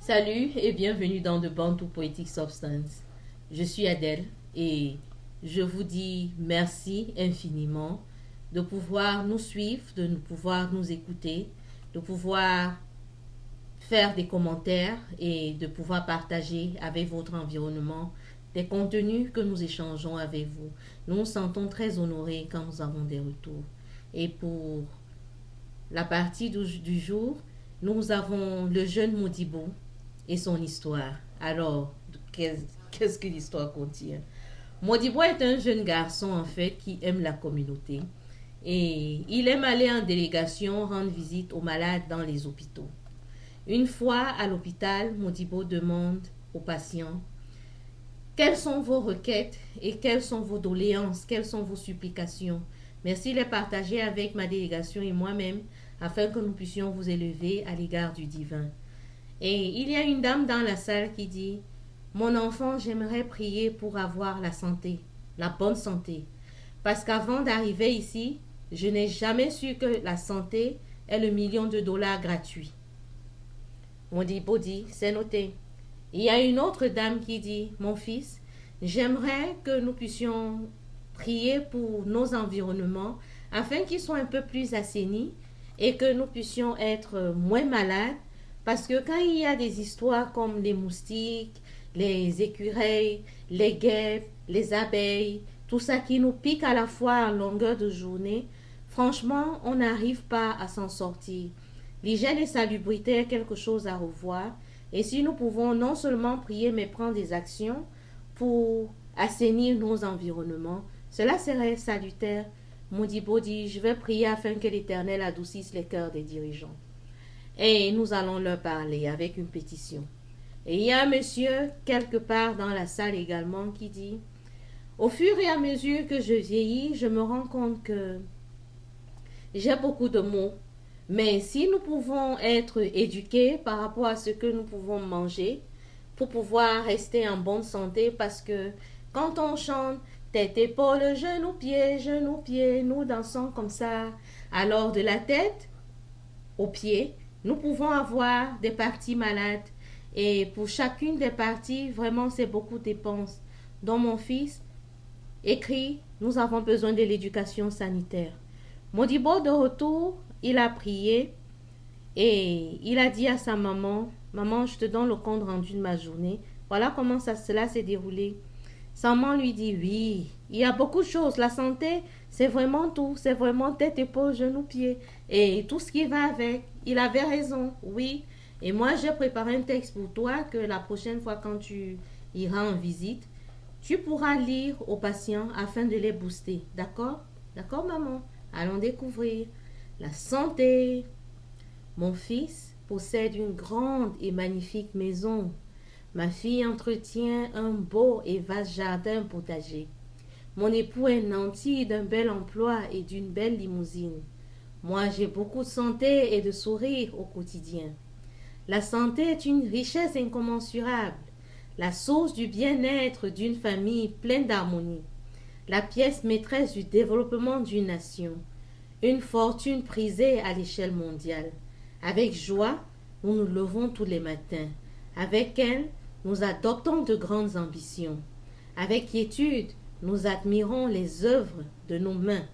Salut et bienvenue dans The Bantu Poetic Substance. Je suis Adèle et je vous dis merci infiniment de pouvoir nous suivre, de pouvoir nous écouter, de pouvoir faire des commentaires et de pouvoir partager avec votre environnement des contenus que nous échangeons avec vous. Nous nous sentons très honorés quand nous avons des retours. Et pour la partie du jour, nous avons le jeune Modibo et son histoire. Alors, qu'est-ce que l'histoire contient? Modibo est un jeune garçon en fait qui aime la communauté et il aime aller en délégation rendre visite aux malades dans les hôpitaux. Une fois à l'hôpital, Modibo demande aux patients quelles sont vos requêtes et quelles sont vos doléances, quelles sont vos supplications. Merci de les partager avec ma délégation et moi-même afin que nous puissions vous élever à l'égard du divin. Et il y a une dame dans la salle qui dit « Mon enfant, j'aimerais prier pour avoir la santé, la bonne santé. Parce qu'avant d'arriver ici, je n'ai jamais su que la santé est le $1 000 000 gratuit. » Modibo dit « C'est noté. » Il y a une autre dame qui dit « Mon fils, j'aimerais que nous puissions prier pour nos environnements afin qu'ils soient un peu plus assainis et que nous puissions être moins malades. Parce que quand il y a des histoires comme les moustiques, les écureuils, les guêpes, les abeilles, tout ça qui nous pique à la fois en longueur de journée, franchement, on n'arrive pas à s'en sortir. L'hygiène et salubrité est quelque chose à revoir. Et si nous pouvons non seulement prier, mais prendre des actions pour assainir nos environnements, cela serait salutaire. Modibo dit, je vais prier afin que l'Éternel adoucisse les cœurs des dirigeants. Et nous allons leur parler avec une pétition. Et il y a un monsieur quelque part dans la salle également qui dit « Au fur et à mesure que je vieillis, je me rends compte que j'ai beaucoup de mots. Mais si nous pouvons être éduqués par rapport à ce que nous pouvons manger pour pouvoir rester en bonne santé, parce que quand on chante tête, épaule, genou, pied, nous dansons comme ça. Alors de la tête aux pieds, nous pouvons avoir des parties malades et pour chacune des parties, vraiment, c'est beaucoup de dépenses. Donc, mon fils écrit, nous avons besoin de l'éducation sanitaire. Modibo, de retour, il a prié et il a dit à sa maman, maman, je te donne le compte rendu de ma journée. Voilà comment cela s'est déroulé. Sa maman lui dit, oui, il y a beaucoup de choses. La santé, c'est vraiment tout. C'est vraiment tête, épaule, genou, pied. Et tout ce qui va avec. Il avait raison, oui. Et moi, j'ai préparé un texte pour toi que la prochaine fois quand tu iras en visite, tu pourras lire aux patients afin de les booster. D'accord? D'accord, maman? Allons découvrir. La santé. Mon fils possède une grande et magnifique maison. Ma fille entretient un beau et vaste jardin potager. Mon époux est nanti d'un bel emploi et d'une belle limousine. Moi, j'ai beaucoup de santé et de sourire au quotidien. La santé est une richesse incommensurable, la source du bien-être d'une famille pleine d'harmonie, la pièce maîtresse du développement d'une nation, une fortune prisée à l'échelle mondiale. Avec joie, nous nous levons tous les matins. Avec elle, nous adoptons de grandes ambitions. Avec quiétude, nous admirons les œuvres de nos mains.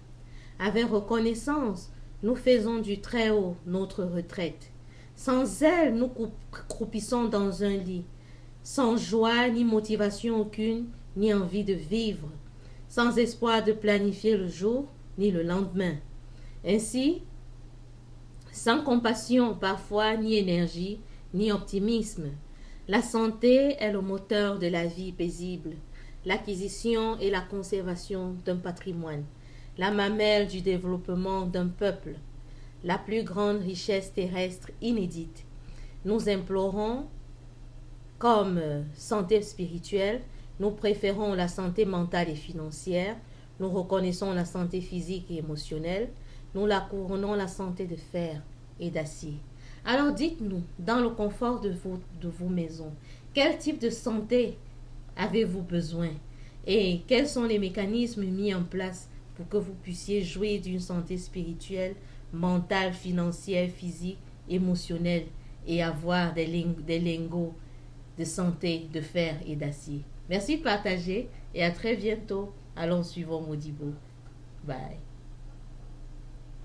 Avec reconnaissance, nous faisons du Très-Haut notre retraite. Sans elle, nous croupissons dans un lit, sans joie ni motivation aucune, ni envie de vivre, sans espoir de planifier le jour ni le lendemain. Ainsi, sans compassion parfois, ni énergie, ni optimisme. La santé est le moteur de la vie paisible, l'acquisition et la conservation d'un patrimoine, la mamelle du développement d'un peuple, la plus grande richesse terrestre inédite. Nous implorons, comme santé spirituelle, nous préférons la santé mentale et financière, nous reconnaissons la santé physique et émotionnelle, nous la couronnons la santé de fer et d'acier. Alors dites-nous, dans le confort de vos maisons, quel type de santé avez-vous besoin et quels sont les mécanismes mis en place pour que vous puissiez jouir d'une santé spirituelle, mentale, financière, physique, émotionnelle et avoir des lingots de santé, de fer et d'acier. Merci de partager et à très bientôt. Allons suivre Modibo. Bye.